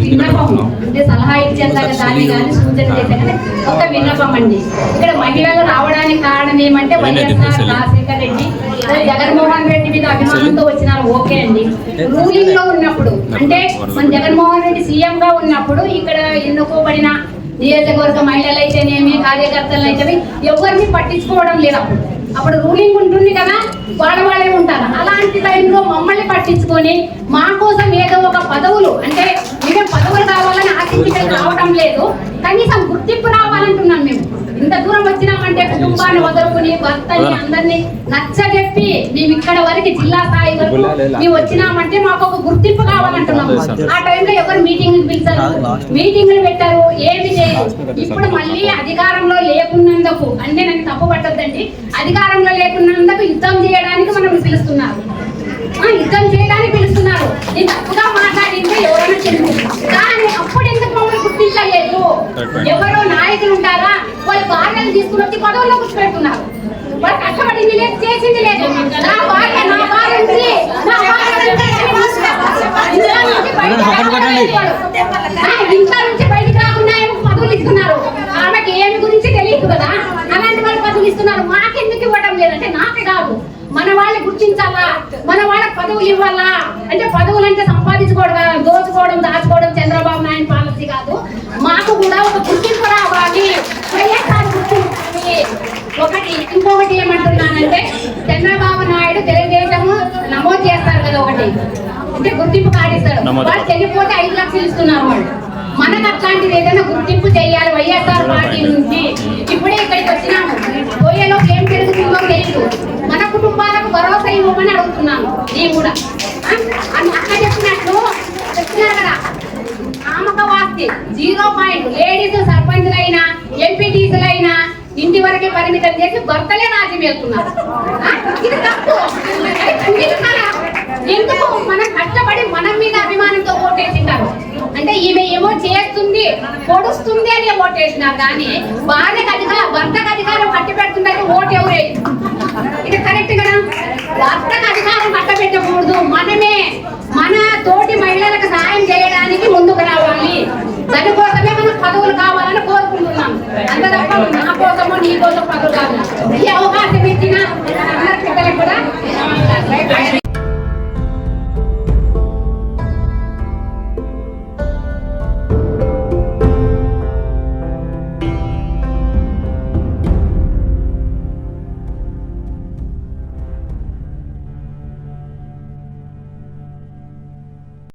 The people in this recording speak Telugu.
విన్నపం అంటే సలహా ఇచ్చేందాక దాన్ని కానీ సూచన చేసే కానీ ఒక విన్నపం అండి. ఇక్కడ మహిళలు రావడానికి కారణం ఏమంటే వైఎస్ఆర్ రాజశేఖర రెడ్డి జగన్మోహన్ రెడ్డి మీద అభిమానంతో వచ్చినారు. ఓకే అండి. రూలింగ్ లో ఉన్నప్పుడు అంటే మన జగన్మోహన్ రెడ్డి సీఎం గా ఉన్నప్పుడు ఇక్కడ ఎన్నుకోబడిన నియోజకవర్గ మహిళలు అయితేనేమి కార్యకర్తలు అయితేవి ఎవరిని పట్టించుకోవడం లేదు. అప్పుడు రూలింగ్ ఉంటుంది కదా, వాళ్ళే ఉంటారు. అలాంటి టైంలో మమ్మల్ని పట్టించుకొని మా కోసం ఏదో ఒక పదవులు అంటే మేము పదవులు కావాలని ఆశించి రావడం లేదు, కనీసం గుర్తింపు రావాలంటున్నాం. మేము ఇంత దూరం వచ్చినామంటే కుటుంబాన్ని వదులుకుని భర్తని అందరినీ నచ్చజెప్పి మేము ఇక్కడ వరకు జిల్లా స్థాయి వరకు మేము వచ్చినామంటే మాకు ఒక గుర్తింపు కావాలంటున్నాం. ఆ టైంలో ఎవరు మీటింగ్లు పిలిచారు, మీటింగ్లు పెట్టారు, ఏమి చేయరు. ఇప్పుడు మళ్ళీ అధికారంలో లేకున్నందుకు అంటే నన్ను తప్పు పట్టొద్దండి, అధికారంలో లేకున్నందుకు యుద్ధం చేయడానికి మనం పిలుస్తున్నారు, యుద్ధం చేయడానికి పిలుస్తున్నారు. నేను తప్పుగా మాట్లాడింటే ఎవరైనా తెలుసు, కానీ అప్పుడు ఎందుకు మమ్మల్ని గుర్తించలేదు? ఎవరో నాయకులు ఉంటారా, వాళ్ళ భార్యలు తీసుకుని వచ్చి పదవుల్లో కూర్చోబెడుతున్నారు. వాళ్ళు కష్టపడింది లేదు, చేసింది లేదు. నా భార్య ఇంట్లో నుంచి బయటికి రాకుండా పదవులు ఇస్తున్నారు. ఆమెకి ఏమి గురించి తెలియదు కదా, అలాంటి వాళ్ళు పదవులు ఇస్తున్నారు. మాకెందుకు ఇవ్వడం లేదంటే నాకు కాదు, మన వాళ్ళని గుర్తించాలా, మన వాళ్ళకి పదవులు ఇవ్వాలా. అంటే పదవులు అంటే సంపాదించుకోవడం, దోచుకోవడం, దాచుకోవడం చంద్రబాబు నాయుడు పాలసీ కాదు. మాకు కూడా ఒక గుర్తింపు రావాలి, గుర్తింపు. ఒకటి ఇంకొకటి ఏమంటున్నానంటే చంద్రబాబు నాయుడు తెలుగుదేశం నమోదు చేస్తారు కదా, ఒకటి అంటే గుర్తింపు కాడిస్తారు. వాళ్ళు చనిపోతే 5 లక్షలు ఇస్తున్నారు వాళ్ళు. మనకు అట్లాంటిది ఏదైనా గుర్తింపు చేయాలి వైఎస్ఆర్ పార్టీ నుంచి. ఇప్పుడే ఇక్కడికి వచ్చినాము, పోయేలో ఏం జరుగుతుందో తెలియదు. మన కుటుంబాలకు భరోసా ఇవ్వమని అడుగుతున్నాను. నేను కూడా అక్క చెప్పినట్లు చెప్తున్నారు కదా, నామకవాస్తి 0 పాయింట్. లేడీస్ సర్పంచులైనా ఎంపీటీసీలైనా ఇంటి వరకే పరిమితం చేసి భర్తలే రాజ్యం వెళ్తున్నారు. ఇది తప్పు. ఎందుకు మనం కష్టపడి మనం మీద అభిమానంతో ఓటేసింటారు అంటే ఈమె ఏమో చేస్తుంది, పొడుస్తుంది అని ఓటేసినారు. కానీ భర్తకు అధికారం కట్టి పెడుతుందంటే ఓటు ఎవరే? ఇది కరెక్ట్ కదా. భర్తకు అధికారం కట్టబెట్టకూడదు. మనమే మన తోటి మహిళలకు సాయం చేయడానికి ముందుకు రావాలి. దానికోసమే మనకు పదవులు కావాలని కోరుకుంటున్నాం. అంత తప్ప నా కోసమో నీ కోసం పదవులు కాదు.